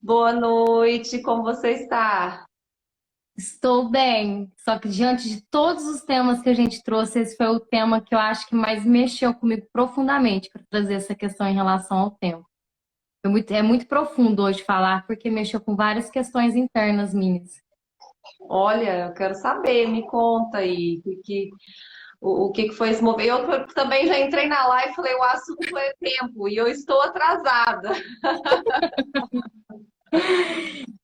Boa noite, como você está? Estou bem, só que diante de todos os temas que a gente trouxe, esse foi o tema que eu acho que mais mexeu comigo profundamente para trazer essa questão em relação ao tempo. É muito profundo hoje falar, porque mexeu com várias questões internas minhas. Olha, eu quero saber, me conta aí, o que que foi esse movimento. Eu também já entrei na live e falei, o assunto é tempo, e eu estou atrasada.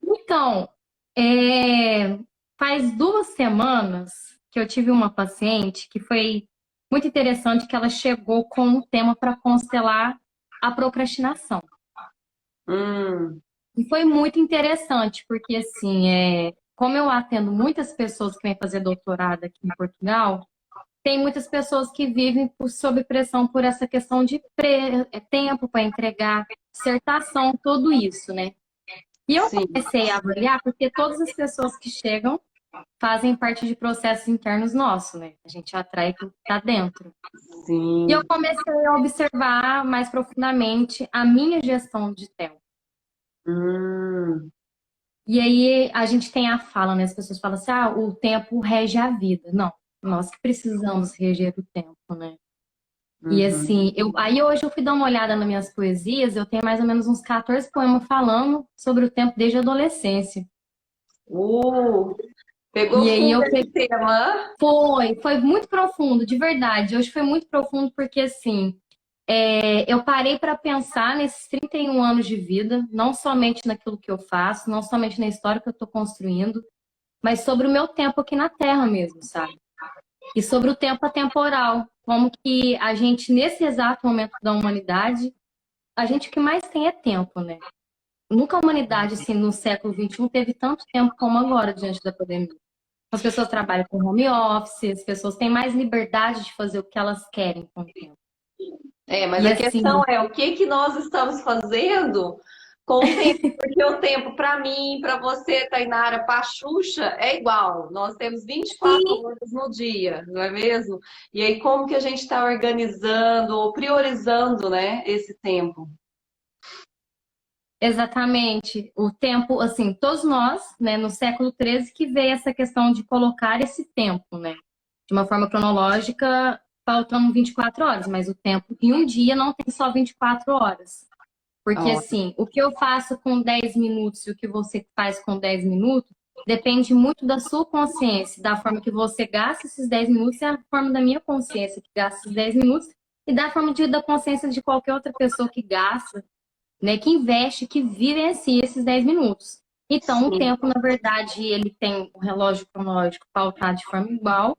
Então, é, faz 2 semanas que eu tive uma paciente que foi muito interessante, que ela chegou com um tema para constelar a procrastinação. Hum, E foi muito interessante, porque assim, como eu atendo muitas pessoas que vêm fazer doutorado aqui em Portugal, tem muitas pessoas que vivem sob pressão por essa questão de tempo para entregar, dissertação, tudo isso, né? E eu sim, comecei a avaliar porque todas as pessoas que chegam fazem parte de processos internos nossos, né? A gente atrai o que está dentro. E eu sim. comecei a observar mais profundamente a minha gestão de tempo. Hum, E aí a gente tem a fala, né? As pessoas falam assim, ah, o tempo rege a vida. Não, nós que precisamos reger o tempo, né? E uhum. assim, aí hoje eu fui dar uma olhada nas minhas poesias, eu tenho mais ou menos uns 14 poemas falando sobre o tempo desde a adolescência. Uh, Pegou E aí fundo eu esse tema? foi muito profundo, de verdade. Hoje foi muito profundo porque assim, eu parei para pensar nesses 31 anos de vida, não somente naquilo que eu faço, não somente na história que eu estou construindo, mas sobre o meu tempo aqui na Terra mesmo, sabe? E sobre o tempo atemporal, como que a gente, nesse exato momento da humanidade, a gente o que mais tem é tempo, né? Nunca a humanidade, assim, no século XXI, teve tanto tempo como agora, diante da pandemia. As pessoas trabalham com home office, as pessoas têm mais liberdade de fazer o que elas querem com o tempo. É, mas E a questão assim, é o que que nós estamos fazendo com o tempo, porque o tempo para mim, para você, Tainara, para a Xuxa, é igual. Nós temos 24 sim, horas no dia, não é mesmo? E aí, como que a gente está organizando ou priorizando, né, esse tempo? exatamente, o tempo, assim, todos nós, né, no século XIII, que veio essa questão de colocar esse tempo, né? De uma forma cronológica, faltam 24 horas, mas o tempo em um dia não tem só 24 horas. Porque, Ó, assim, o que eu faço com 10 minutos e o que você faz com 10 minutos depende muito da sua consciência, da forma que você gasta esses 10 minutos e a forma da minha consciência que gasta esses 10 minutos e da forma da consciência de qualquer outra pessoa que gasta, né, que investe, que vivencia esses 10 minutos. Então, o sim. tempo, na verdade, ele tem o relógio cronológico pautado de forma igual,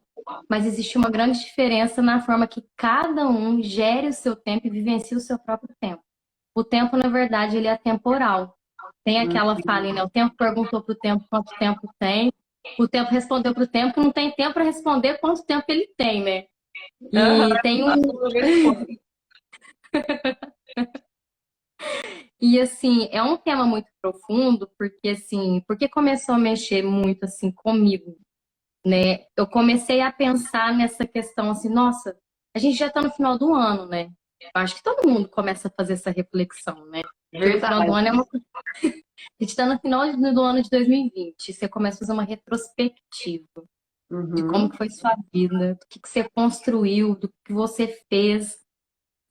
mas existe uma grande diferença na forma que cada um gere o seu tempo e vivencia o seu próprio tempo. O tempo, na verdade, ele é atemporal. Tem Hum. aquela fala, né? O tempo perguntou para o tempo quanto tempo tem. O tempo respondeu para o tempo que não tem tempo para responder quanto tempo ele tem, né? Aham, E tem um. absolutamente concordo. E assim, é um tema muito profundo, porque assim, porque começou a mexer muito assim comigo, né? Eu comecei a pensar nessa questão assim, nossa, a gente já está no final do ano, né? Eu acho que todo mundo começa a fazer essa reflexão, né? Porque o final do ano Verdade. é uma. A gente está no final do ano de 2020. Você começa a fazer uma retrospectiva de como Uhum. que foi sua vida, do que você construiu, do que você fez.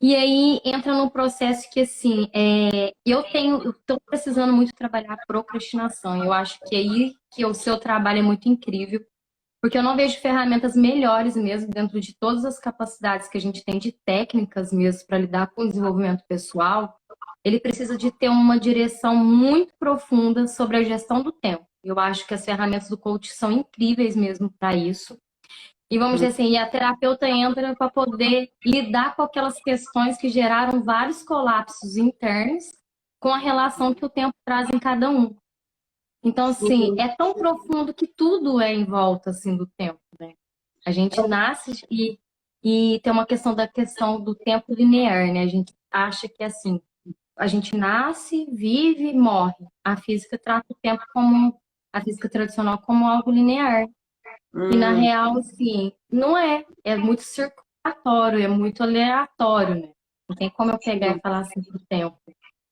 E aí entra num processo que, assim, eu estou precisando muito trabalhar a procrastinação. Eu acho que é aí que o seu trabalho é muito incrível, porque eu não vejo ferramentas melhores mesmo dentro de todas as capacidades que a gente tem de técnicas mesmo para lidar com o desenvolvimento pessoal. Ele precisa de ter uma direção muito profunda sobre a gestão do tempo. Eu acho que as ferramentas do coach são incríveis mesmo para isso. E vamos dizer assim, e a terapeuta entra para poder lidar com aquelas questões que geraram vários colapsos internos com a relação que o tempo traz em cada um. Então, assim, Sim. é tão profundo que tudo é em volta assim do tempo, né? A gente nasce e tem uma questão do tempo linear, né? A gente acha que assim, a gente nasce, vive, morre. A física trata o tempo como a física tradicional como algo linear. E na Hum, real, assim, não é. É muito circulatório, é muito aleatório, né? Não tem como eu pegar e sim. falar assim pro tempo.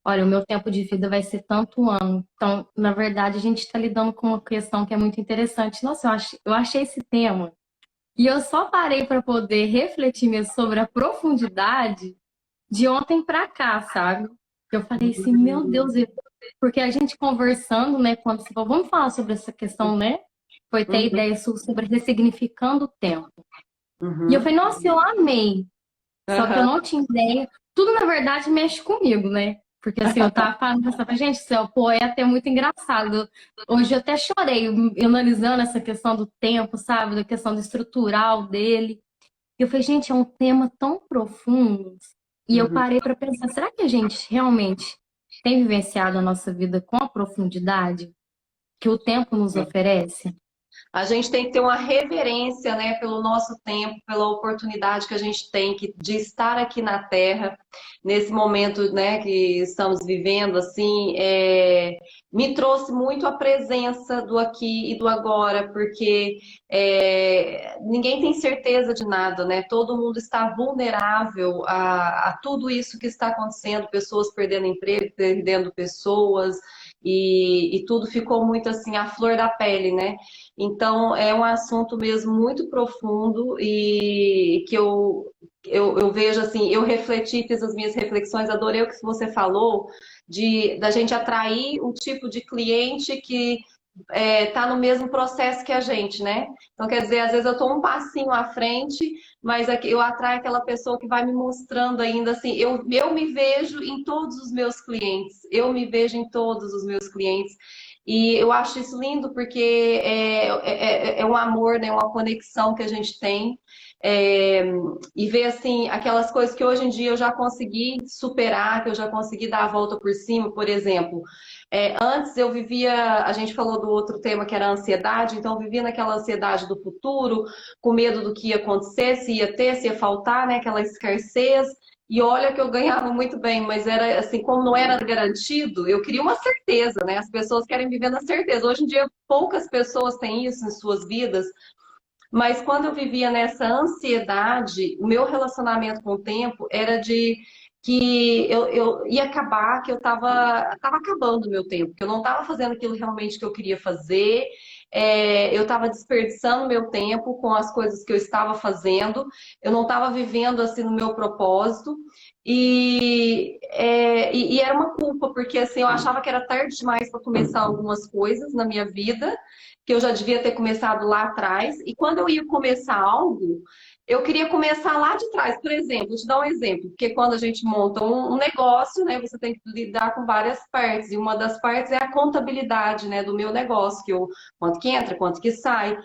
olha, o meu tempo de vida vai ser tanto ano. Então, na verdade, a gente está lidando com uma questão que é muito interessante. Nossa, eu achei esse tema. E eu só parei para poder refletir mesmo sobre a profundidade de ontem para cá, sabe? Eu falei assim, meu Deus, porque a gente conversando, né, quando você falou, vamos falar sobre essa questão, né? Foi ter a Uhum, ideia sua sobre ressignificando o tempo. E eu uhum, falei, nossa, eu amei. Só que eu aham, não tinha ideia. Tudo, na verdade, mexe comigo, né? Porque assim, eu tava falando, pensava, gente, o poeta é muito engraçado. Hoje eu até chorei analisando essa questão do tempo, sabe? Da questão do estrutural dele. E eu falei, gente, é um tema tão profundo. E eu uhum. parei para pensar, será que a gente realmente tem vivenciado a nossa vida com a profundidade que o tempo nos oferece? A gente tem que ter uma reverência, né, pelo nosso tempo, pela oportunidade que a gente tem de estar aqui na Terra, nesse momento, né, que estamos vivendo, assim, me trouxe muito a presença do aqui e do agora, porque ninguém tem certeza de nada, né? Todo mundo está vulnerável a tudo isso que está acontecendo, pessoas perdendo emprego, perdendo pessoas, e tudo ficou muito assim, à flor da pele, né? Então, é um assunto mesmo muito profundo e que eu vejo assim, eu refleti, fiz as minhas reflexões, adorei o que você falou, da gente atrair o tipo de cliente que está no mesmo processo que a gente, né? Então, quer dizer, às vezes eu estou um passinho à frente, mas eu atraio aquela pessoa que vai me mostrando ainda assim, eu me vejo em todos os meus clientes, eu me vejo em todos os meus clientes. E eu acho isso lindo porque é um amor, né? Uma conexão que a gente tem. É, e ver assim aquelas coisas que hoje em dia eu já consegui superar, que eu já consegui dar a volta por cima, por exemplo. Antes eu vivia, a gente falou do outro tema que era a ansiedade, então eu vivia naquela ansiedade do futuro, com medo do que ia acontecer, se ia ter, se ia faltar, né? Aquela escassez. E olha que eu ganhava muito bem, mas era assim, como não era garantido, eu queria uma certeza, né? As pessoas querem viver na certeza. Hoje em dia, poucas pessoas têm isso em suas vidas, mas quando eu vivia nessa ansiedade, o meu relacionamento com o tempo era de que eu ia acabar, que eu tava acabando o meu tempo, que eu não estava fazendo aquilo realmente que eu queria fazer, eu estava desperdiçando meu tempo com as coisas que eu estava fazendo, eu não estava vivendo assim no meu propósito, e era uma culpa, porque assim, eu achava que era tarde demais para começar algumas coisas na minha vida, que eu já devia ter começado lá atrás. E quando eu ia começar algo, eu queria começar lá de trás. Por exemplo, vou te dar um exemplo, porque quando a gente monta um negócio, né, você tem que lidar com várias partes, e uma das partes é a contabilidade, né, do meu negócio, quanto que entra, quanto que sai.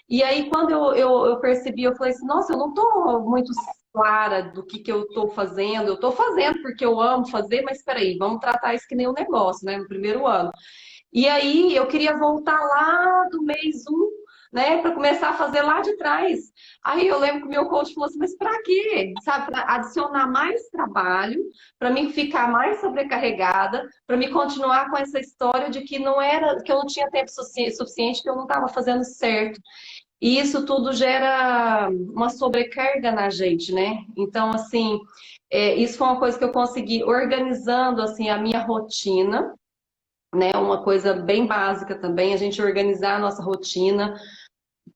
E aí, quando eu percebi, eu falei assim, nossa, eu não estou muito clara do que eu estou fazendo. Eu estou fazendo porque eu amo fazer, mas espera aí, vamos tratar isso que nem um negócio, né, no primeiro ano. E aí eu queria voltar lá do mês um, né, para começar a fazer lá de trás. Aí eu lembro que o meu coach falou assim, mas para quê? Sabe, para adicionar mais trabalho, para mim ficar mais sobrecarregada, para me continuar com essa história de que não era, que eu não tinha tempo suficiente, que eu não estava fazendo certo. E isso tudo gera uma sobrecarga na gente, né? Então, assim, isso foi uma coisa que eu consegui organizando assim a minha rotina, né? Uma coisa bem básica também, a gente organizar a nossa rotina,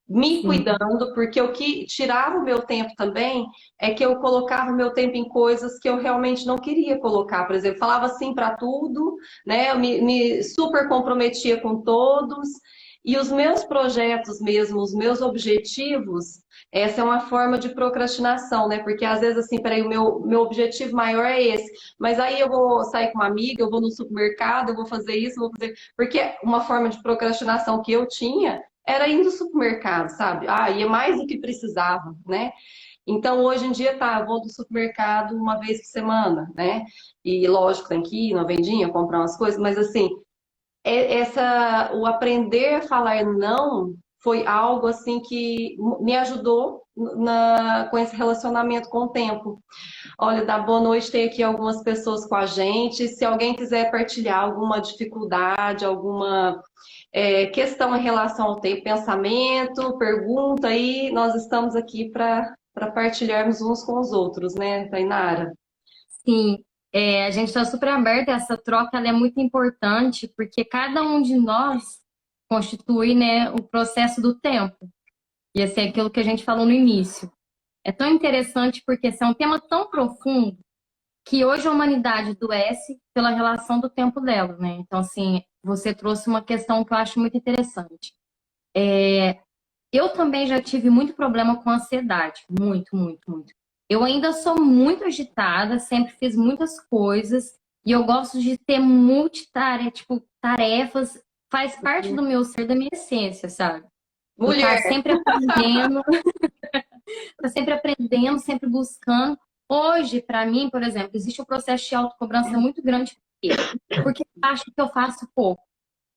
me Sim. cuidando, porque o que tirava o meu tempo também é que eu colocava o meu tempo em coisas que eu realmente não queria colocar. Por exemplo, falava sim para tudo, né? Eu me super comprometia com todos. E os meus projetos mesmo, os meus objetivos, essa é uma forma de procrastinação, né? Porque às vezes assim, peraí, o meu objetivo maior é esse, mas aí eu vou sair com uma amiga, eu vou no supermercado, eu vou fazer isso, eu vou fazer. Porque uma forma de procrastinação que eu tinha era ir no supermercado, sabe? Ah, ia mais do que precisava, né? Então, hoje em dia, tá, eu vou do supermercado uma vez por semana, né? E lógico, tem que ir na vendinha, comprar umas coisas, mas assim, o aprender a falar não foi algo assim que me ajudou com esse relacionamento com o tempo. Olha, da boa noite, tem aqui algumas pessoas com a gente. Se alguém quiser partilhar alguma dificuldade, alguma questão em relação ao tempo, pensamento, pergunta aí, nós estamos aqui para partilharmos uns com os outros, né, Tainara? Sim. A gente está super aberta, essa troca ela é muito importante, porque cada um de nós constitui, né, o processo do tempo. E assim, é aquilo que a gente falou no início. É tão interessante porque esse é um tema tão profundo que hoje a humanidade adoece pela relação do tempo dela, né? Então, assim, você trouxe uma questão que eu acho muito interessante. Eu também já tive muito problema com ansiedade. Muito, muito, muito. Eu ainda sou muito agitada, sempre fiz muitas coisas e eu gosto de ter multitarefa, tipo, tarefas, faz parte do meu ser, da minha essência, sabe? Eu Mulher, tá sempre aprendendo, sempre buscando. Hoje, para mim, por exemplo, existe um processo de autocobrança muito grande. Por quê? Porque eu acho que eu faço pouco.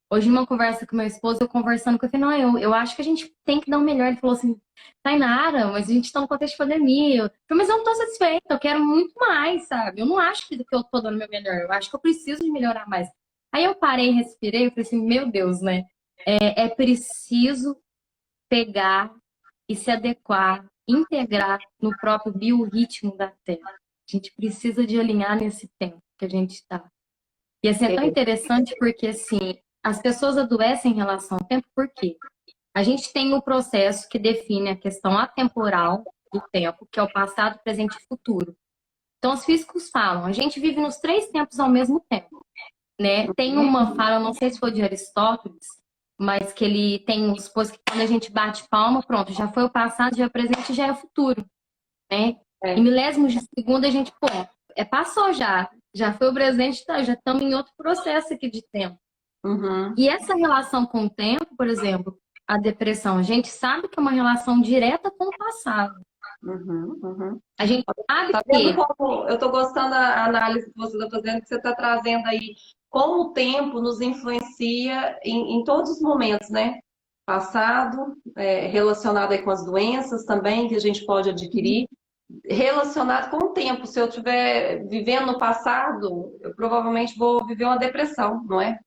Hoje, numa conversa com meu esposo, eu conversando com ele, falei, não, eu acho que a gente tem que dar o melhor. Ele falou assim, Tainara, mas a gente tá no contexto de pandemia. Eu falei, mas eu não tô satisfeita, eu quero muito mais, sabe? Eu não acho que eu tô dando o meu melhor, eu acho que eu preciso de melhorar mais. Aí eu parei, respirei, eu falei assim, meu Deus, né? É preciso pegar e se adequar, integrar no próprio biorritmo da Terra. A gente precisa de alinhar nesse tempo que a gente está. E assim, é tão interessante porque, assim, as pessoas adoecem em relação ao tempo, por quê? A gente tem um processo que define a questão atemporal do tempo, que é o passado, presente e futuro. Então, os físicos falam, a gente vive nos três tempos ao mesmo tempo, né? Tem uma fala, não sei se foi de Aristóteles, mas que ele tem supôs que quando a gente bate palma, pronto, já foi o passado, já é o presente, já é o futuro, né? Em milésimos de segundo a gente, pô, passou já foi o presente, tá, já estamos em outro processo aqui de tempo. uhum. E essa relação com o tempo, por exemplo, a depressão, a gente sabe que é uma relação direta com o passado. Uhum, uhum. A gente sabe Tá vendo que como eu tô gostando da análise que você está fazendo, que você está trazendo aí, como o tempo nos influencia em todos os momentos, né? Passado, relacionado aí com as doenças também que a gente pode adquirir, relacionado com o tempo. Se eu estiver vivendo no passado, eu provavelmente vou viver uma depressão, não é?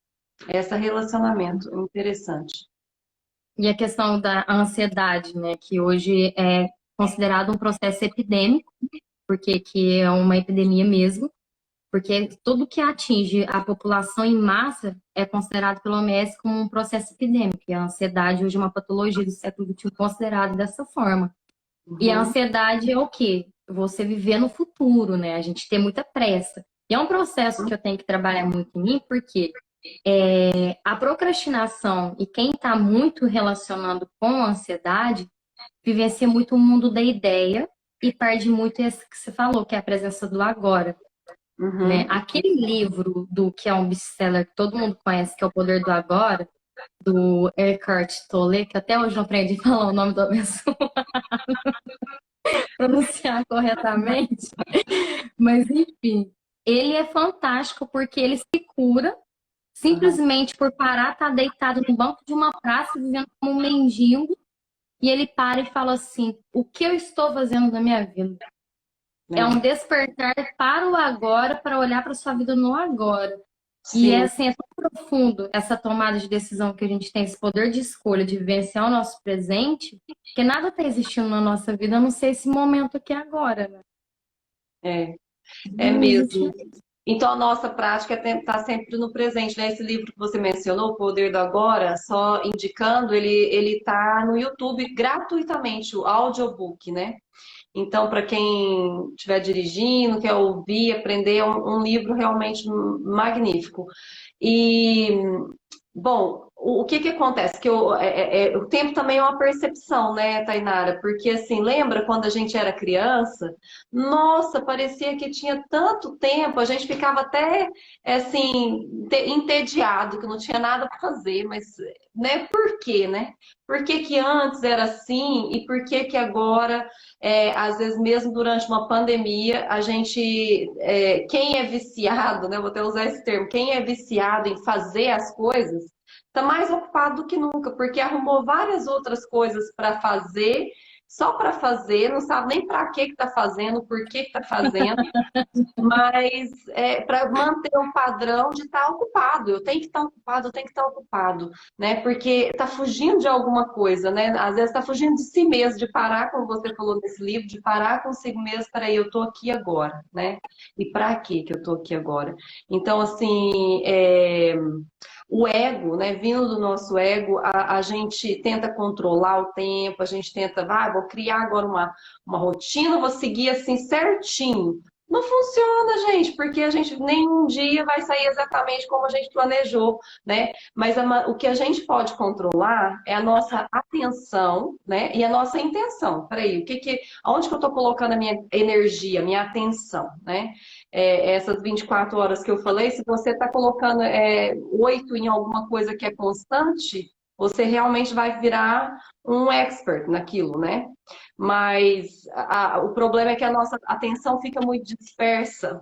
Esse relacionamento interessante. e a questão da ansiedade, né, que hoje é considerado um processo epidêmico, porque que é uma epidemia mesmo, porque tudo que atinge a população em massa é considerado pela OMS como um processo epidêmico. E a ansiedade hoje é uma patologia do século XXI considerada dessa forma. E a Uhum, ansiedade é o quê? Você viver no futuro, né? A gente tem muita pressa. E é um processo que eu tenho que trabalhar muito em mim, porque a procrastinação e quem está muito relacionando com a ansiedade vivencia muito o mundo da ideia e perde muito isso que você falou, que é a presença do agora, né? uhum. Aquele livro do que é um best-seller que todo mundo conhece, que é O Poder do Agora, do Eckhart Tolle, que até hoje não aprendi a falar o nome da pessoa, pronunciar corretamente, mas enfim, ele é fantástico porque ele se cura Uhum. simplesmente por parar, tá deitado no banco de uma praça, vivendo como um mendigo, e ele para e fala assim: o que eu estou fazendo na minha vida? É um É, despertar para o agora, para olhar para sua vida no agora. E é sim. assim, é tão profundo essa tomada de decisão que a gente tem, esse poder de escolha, de vivenciar o nosso presente, que nada está existindo na nossa vida, a não ser esse momento aqui agora, né? É. É Não existe. mesmo. Então, a nossa prática é estar sempre no presente, né? Esse livro que você mencionou, O Poder do Agora, só indicando, ele está no YouTube gratuitamente, o audiobook, né? Então, para quem estiver dirigindo, quer ouvir, aprender, é um livro realmente magnífico. E bom, o que que acontece? O tempo também é uma percepção, né, Tainara? Porque, assim, lembra quando a gente era criança? Nossa, parecia que tinha tanto tempo, a gente ficava até, assim, entediado, que não tinha nada para fazer, mas, né, por quê, né? Por que que antes era assim e por que que agora, às vezes mesmo durante uma pandemia, a gente, quem é viciado, né, vou até usar esse termo, quem é viciado em fazer as coisas, está mais ocupado do que nunca, porque arrumou várias outras coisas para fazer, só para fazer, não sabe nem para que está fazendo, por que está fazendo. Mas para manter um padrão de estar ocupado, eu tenho que estar ocupado, eu tenho que estar ocupado, né? Porque está fugindo de alguma coisa, né? Às vezes está fugindo de si mesmo, de parar, como você falou nesse livro, de parar consigo mesmo, peraí, eu estou aqui agora, né? E para que eu estou aqui agora? Então, assim, o ego, né? Vindo do nosso ego, a gente tenta controlar o tempo, a gente tenta, vou criar agora uma rotina, vou seguir assim certinho. Não funciona, gente, porque a gente nem um dia vai sair exatamente como a gente planejou, né? Mas o que a gente pode controlar é a nossa atenção, né? E a nossa intenção. Peraí, aonde que eu estou colocando a minha energia, a minha atenção, né? Essas 24 horas que eu falei, se você está colocando 8 em alguma coisa que é constante, você realmente vai virar um expert naquilo, né? Mas o problema é que a nossa atenção fica muito dispersa,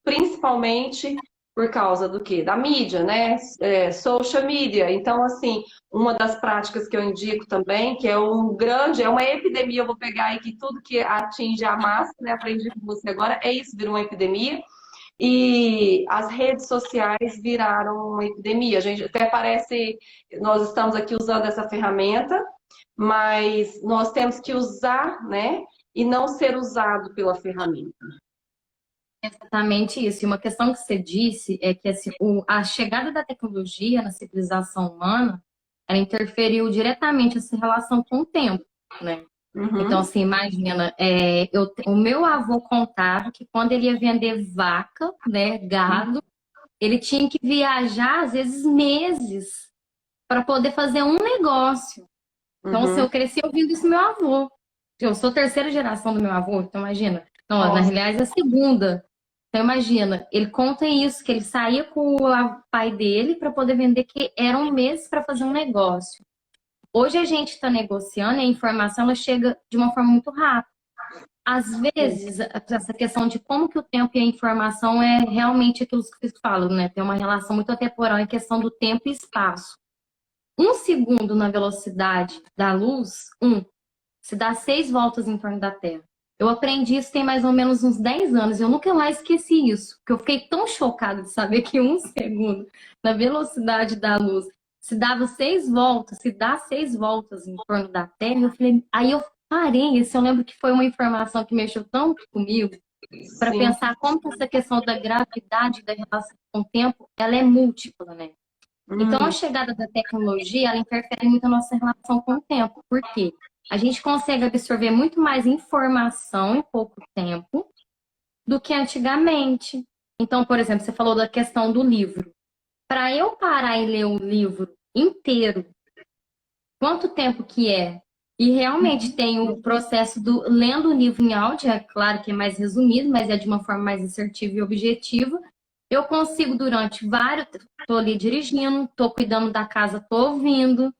principalmente por causa do quê? Da mídia, né? Social media. Então, assim, uma das práticas que eu indico também, que é é uma epidemia, eu vou pegar aí que tudo que atinge a massa, né? Aprendi com você agora, é isso, vira uma epidemia. E as redes sociais viraram uma epidemia. A gente até parece, nós estamos aqui usando essa ferramenta, mas nós temos que usar, né? E não ser usado pela ferramenta. Exatamente isso. E uma questão que você disse é que assim, a chegada da tecnologia na civilização humana, ela interferiu diretamente essa relação com o tempo, né? Então, Uhum, assim, imagina, o meu avô contava que quando ele ia vender vaca, né, gado, ele tinha que viajar, às vezes, meses para poder fazer um negócio. Então, assim, uhum. eu cresci ouvindo isso do meu avô. Eu sou terceira geração do meu avô, então imagina. Não, na Nossa. realidade, é a segunda. Então, imagina, ele conta isso, que ele saía com o pai dele para poder vender, que eram meses para fazer um negócio. Hoje a gente está negociando e a informação ela chega de uma forma muito rápida. Às vezes, essa questão de como que o tempo e a informação é realmente aquilo que eu falo, né? Tem uma relação muito atemporal em questão do tempo e espaço. Um segundo na velocidade da luz, se dá 6 voltas em torno da Terra. Eu aprendi isso tem mais ou menos uns 10 anos. Eu nunca mais esqueci isso. Porque eu fiquei tão chocada de saber que um segundo na velocidade da luz se dava 6 voltas, se dá 6 voltas em torno da Terra. Eu falei, aí eu parei. Isso eu lembro que foi uma informação que mexeu tanto comigo para Sim. pensar como que essa questão da gravidade da relação com o tempo, ela é múltipla, né? Então, a Hum, chegada da tecnologia, ela interfere muito na nossa relação com o tempo. Por quê? A gente consegue absorver muito mais informação em pouco tempo do que antigamente. Então, por exemplo, você falou da questão do livro. Para eu parar e ler o livro inteiro, quanto tempo que é? E realmente tem o processo do lendo o livro em áudio, é claro que é mais resumido, mas é de uma forma mais assertiva e objetiva. Eu consigo durante vários, tô ali dirigindo, tô cuidando da casa, tô ouvindo,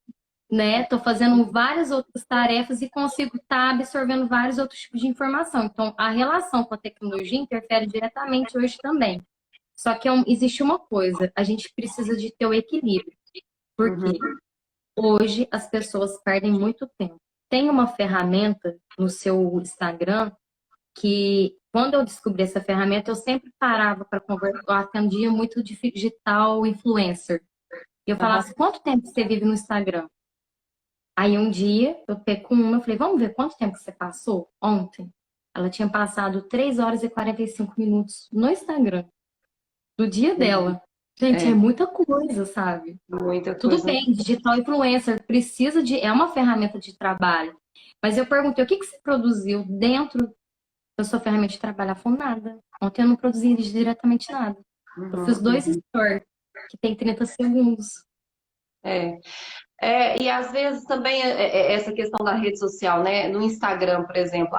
né? Tô fazendo várias outras tarefas e consigo estar absorvendo vários outros tipos de informação. Então, a relação com a tecnologia interfere diretamente hoje também. Só que existe uma coisa, a gente precisa de ter o equilíbrio. Por uhum. quê? Hoje as pessoas perdem muito tempo. Tem uma ferramenta no seu Instagram que, quando eu descobri essa ferramenta, eu sempre parava para conversar. Eu atendia muito de digital influencer. E eu falava Aham. assim, quanto tempo você vive no Instagram? Aí um dia eu peguei com uma, eu falei, vamos ver quanto tempo que você passou ontem? Ela tinha passado 3 horas e 45 minutos no Instagram, do dia dela. Gente, é É, muita coisa, sabe? muita Tudo coisa. bem, digital influencer precisa é uma ferramenta de trabalho. Mas eu perguntei, o que que você produziu dentro da sua ferramenta de trabalho? Ela falou, nada. Ontem eu não produzi diretamente nada. Eu fiz Uhum, 2 stories, que tem 30 segundos. é. E às vezes também essa questão da rede social, né? No Instagram, por exemplo,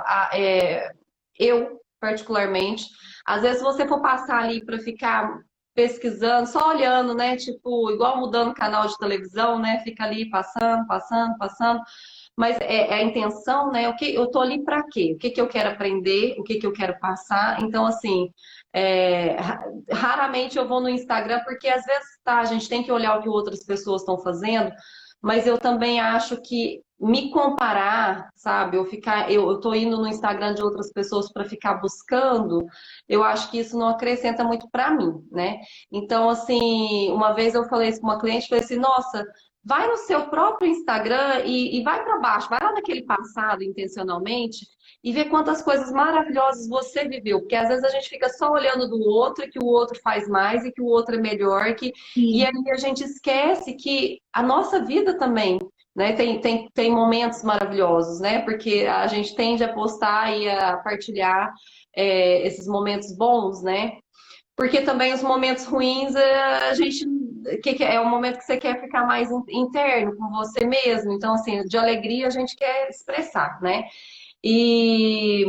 eu particularmente, às vezes se você for passar ali para ficar pesquisando, só olhando, né? Tipo, igual mudando canal de televisão, né? Fica ali passando, passando, passando. Mas é a intenção, né? Eu tô ali para quê? O que que eu quero aprender? O que que eu quero passar? Então, assim, raramente eu vou no Instagram porque às vezes tá, a gente tem que olhar o que outras pessoas estão fazendo, mas eu também acho que me comparar, sabe, eu tô indo no Instagram de outras pessoas para ficar buscando, eu acho que isso não acrescenta muito para mim, né? Então, assim, uma vez eu falei isso com uma cliente, falei assim, nossa, vai no seu próprio Instagram e vai para baixo, vai lá naquele passado intencionalmente e vê quantas coisas maravilhosas você viveu, porque às vezes a gente fica só olhando do outro e que o outro faz mais e que o outro é melhor, e Sim. aí a gente esquece que a nossa vida também, né, tem momentos maravilhosos, né? Porque a gente tende a postar e a partilhar esses momentos bons, né? Porque também os momentos ruins, a gente é o momento que você quer ficar mais interno com você mesmo. Então, assim, de alegria a gente quer expressar, né? E,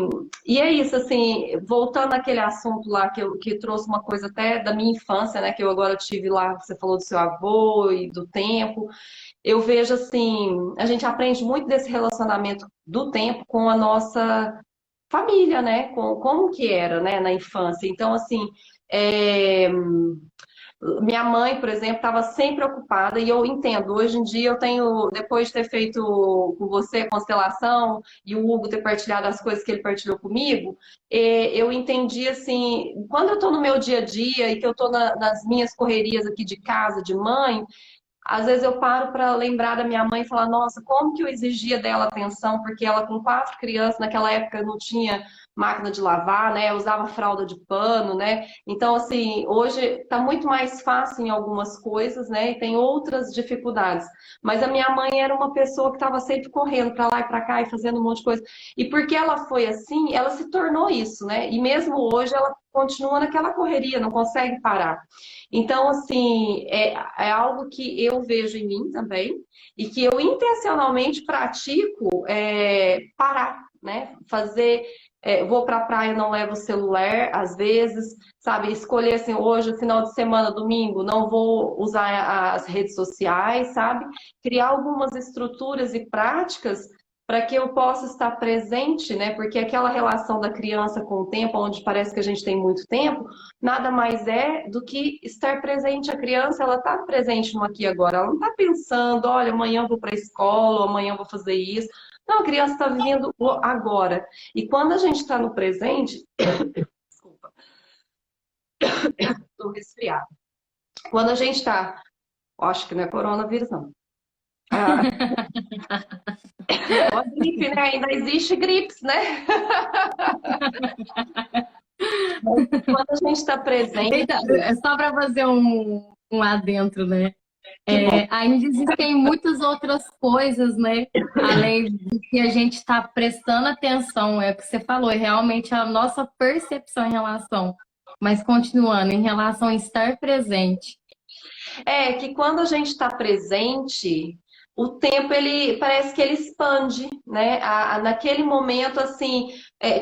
e é isso, assim, voltando àquele assunto lá que trouxe uma coisa até da minha infância, né? Que eu agora tive lá, você falou do seu avô e do tempo. Eu vejo assim, a gente aprende muito desse relacionamento do tempo com a nossa família, né? Com como que era, né, na infância. Então, assim, é, minha mãe, por exemplo, estava sempre ocupada e eu entendo. Hoje em dia eu tenho, depois de ter feito com você a constelação e o Hugo ter partilhado as coisas que ele partilhou comigo, eu entendi assim, quando eu estou no meu dia a dia e que eu estou nas minhas correrias aqui de casa, de mãe, às vezes eu paro para lembrar da minha mãe e falar, nossa, como que eu exigia dela atenção, porque ela com 4 crianças, naquela época não tinha máquina de lavar, né? Eu usava fralda de pano, né? Então, assim, hoje está muito mais fácil em algumas coisas, né? E tem outras dificuldades. Mas a minha mãe era uma pessoa que estava sempre correndo para lá e para cá e fazendo um monte de coisa. E porque ela foi assim, ela se tornou isso, né? E mesmo hoje ela continua naquela correria, não consegue parar. Então, assim, é algo que eu vejo em mim também e que eu intencionalmente pratico parar, né? Fazer, vou para a praia, não levo o celular, às vezes, sabe? Escolher assim, hoje, final de semana, domingo, não vou usar as redes sociais, sabe? Criar algumas estruturas e práticas para que eu possa estar presente, né? Porque aquela relação da criança com o tempo, onde parece que a gente tem muito tempo, nada mais é do que estar presente. A criança, ela está presente no aqui e agora. Ela não está pensando, olha, amanhã eu vou para a escola, ou amanhã eu vou fazer isso. Não, a criança está vivendo o agora. E quando a gente está no presente, desculpa, estou resfriada. Quando a gente está, acho que não é coronavírus, não. Ah, é uma gripe, né? Ainda existe gripes, né? Quando a gente está presente, Eita, é só para fazer um adentro, né? que bom. Ainda existem muitas outras coisas, né? Além de que a gente está prestando atenção, é o que você falou, é realmente a nossa percepção em relação. Mas continuando, em relação a estar presente. É que quando a gente está presente, o tempo ele parece que ele expande, né? Naquele momento, assim,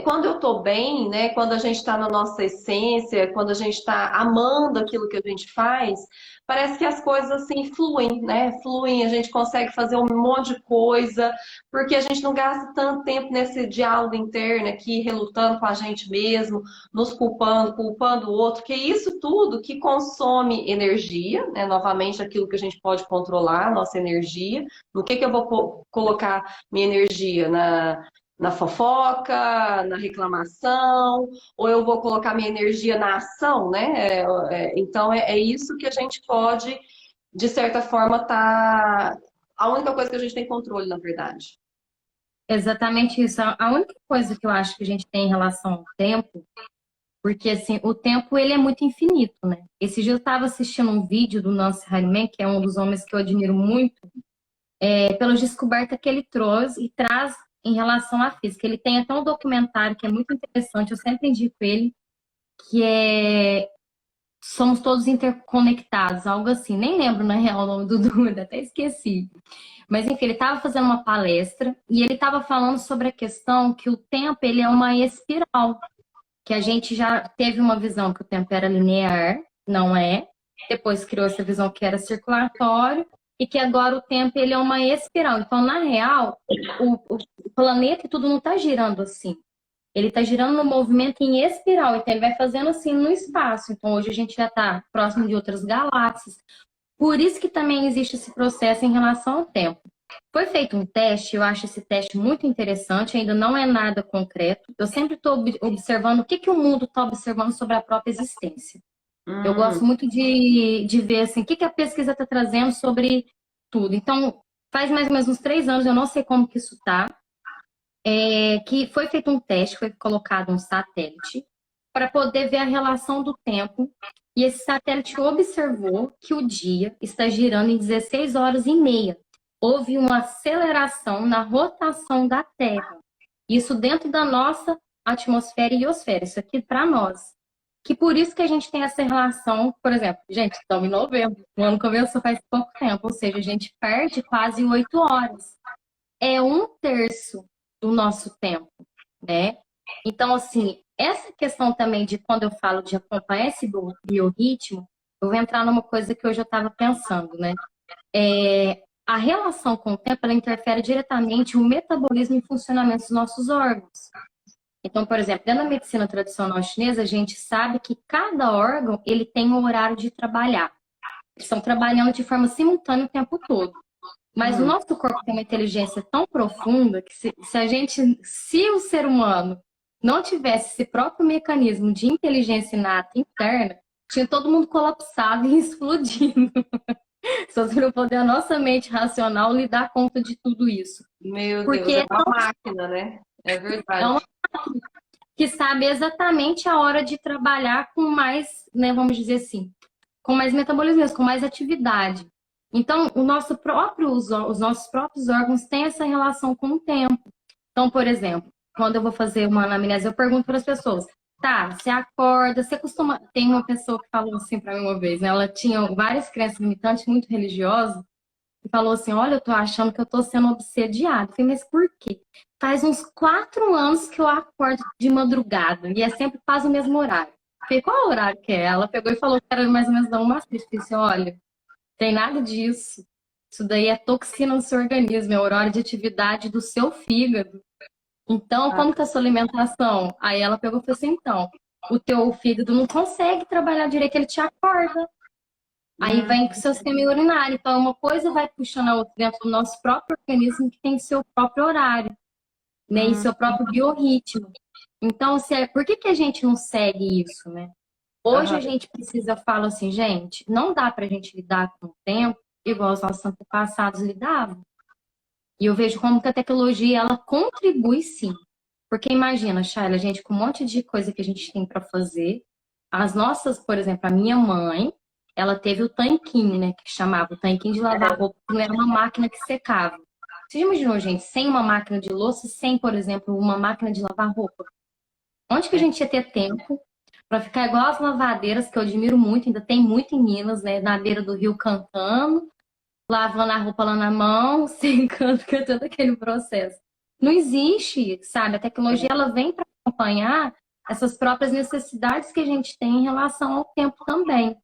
quando eu tô bem, né? Quando a gente está na nossa essência, quando a gente está amando aquilo que a gente faz, parece que as coisas assim fluem, né? Fluem, a gente consegue fazer um monte de coisa, porque a gente não gasta tanto tempo nesse diálogo interno aqui, relutando com a gente mesmo, nos culpando, culpando o outro, que é isso tudo que consome energia, né? Novamente, aquilo que a gente pode controlar, nossa energia. No que eu vou colocar minha energia? Na fofoca, na reclamação, ou eu vou colocar minha energia na ação, né? Então, é isso que a gente pode, de certa forma, tá. A única coisa que a gente tem controle, na verdade. Exatamente isso. A única coisa que eu acho que a gente tem em relação ao tempo, porque assim, o tempo ele é muito infinito, né? Esse dia eu estava assistindo um vídeo do Nancy Hahnemann, que é um dos homens que eu admiro muito, pela descoberta que ele trouxe e traz em relação à física. Ele tem até um documentário que é muito interessante, eu sempre indico ele, que é Somos Todos Interconectados, algo assim. Nem lembro, na real, o nome do Duda, até esqueci. Mas, enfim, ele estava fazendo uma palestra e ele estava falando sobre a questão que o tempo ele é uma espiral, que a gente já teve uma visão que o tempo era linear, não é? Depois criou essa visão que era circulatório e que agora o tempo ele é uma espiral. Então, na real, o planeta e tudo não está girando assim. Ele está girando no movimento em espiral, então ele vai fazendo assim no espaço. Então, hoje a gente já está próximo de outras galáxias. Por isso que também existe esse processo em relação ao tempo. Foi feito um teste, eu acho esse teste muito interessante, ainda não é nada concreto. Eu sempre estou observando o que, que o mundo está observando sobre a própria existência. Eu Hum, gosto muito de ver assim, o que, que a pesquisa está trazendo sobre tudo. Então, faz mais ou menos uns 3 anos, eu não sei como que isso está, que foi feito um teste, foi colocado um satélite para poder ver a relação do tempo. E esse satélite observou que o dia está girando em 16 horas e meia. Houve uma aceleração na rotação da Terra. Isso dentro da nossa atmosfera e iosfera. Isso aqui para nós. Que por isso que a gente tem essa relação, por exemplo, gente, estamos em novembro, o ano começou faz pouco tempo, ou seja, a gente perde quase 8 horas. É um terço do nosso tempo, né? Então, assim, essa questão também de quando eu falo de acompanhar esse biorritmo, eu vou entrar numa coisa que hoje eu estava pensando, né? A relação com o tempo, ela interfere diretamente no metabolismo e funcionamento dos nossos órgãos. Então, por exemplo, dentro da medicina tradicional chinesa, a gente sabe que cada órgão, ele tem um horário de trabalhar. Eles estão trabalhando de forma simultânea o tempo todo. Mas o hum. nosso corpo tem uma inteligência tão profunda que se o ser humano não tivesse esse próprio mecanismo de inteligência inata interna, tinha todo mundo colapsado e explodindo. Só se não poder a nossa mente racional lidar conta de tudo isso. Meu Deus, Porque é é uma tão máquina, né? É é verdade. uma que sabe exatamente a hora de trabalhar com mais, né, vamos dizer assim, com mais metabolismo, com mais atividade. Então, os nossos próprios órgãos têm essa relação com o tempo. Então, por exemplo, quando eu vou fazer uma anamnese, eu pergunto para as pessoas: tá, você acorda, você costuma. Tem uma pessoa que falou assim para mim uma vez, né? Ela tinha várias crenças limitantes, muito religiosas, e falou assim: olha, eu tô achando que eu tô sendo obsediada. Eu falei, mas por quê? Faz uns 4 anos que eu acordo de madrugada, e é sempre quase o mesmo horário. Eu falei, qual horário que é? Ela pegou e falou que era mais ou menos da 1 às 3. Eu disse, olha, tem nada disso. Isso daí é toxina no seu organismo, é horário de atividade do seu fígado. Então, Ah, como que é a sua alimentação? Aí ela pegou e falou assim, então, o teu fígado não consegue trabalhar direito, ele te acorda. Aí hum, vem com o seu sistema urinário. Então, uma coisa vai puxando a outra dentro do nosso próprio organismo que tem seu próprio horário, né? E hum, seu próprio biorritmo. Então, por que que a gente não segue isso, né? Hoje a aham. gente precisa falar assim, gente, não dá pra gente lidar com o tempo igual os nossos antepassados lidavam. E eu vejo como que a tecnologia, ela contribui sim. Porque imagina, Shayla, a gente com um monte de coisa que a gente tem para fazer. As nossas, por exemplo, a minha mãe, ela teve o tanquinho, né? Que chamava o tanquinho de lavar roupa, que não era uma máquina que secava. Você já imaginou, gente, sem uma máquina de louça, sem, por exemplo, uma máquina de lavar roupa? Onde que a É. gente ia ter tempo para ficar igual as lavadeiras, que eu admiro muito, ainda tem muito em Minas, né? Na beira do rio cantando, lavando a roupa lá na mão, secando, que é todo aquele processo. Não existe, sabe? A tecnologia ela vem para acompanhar essas próprias necessidades que a gente tem em relação ao tempo também.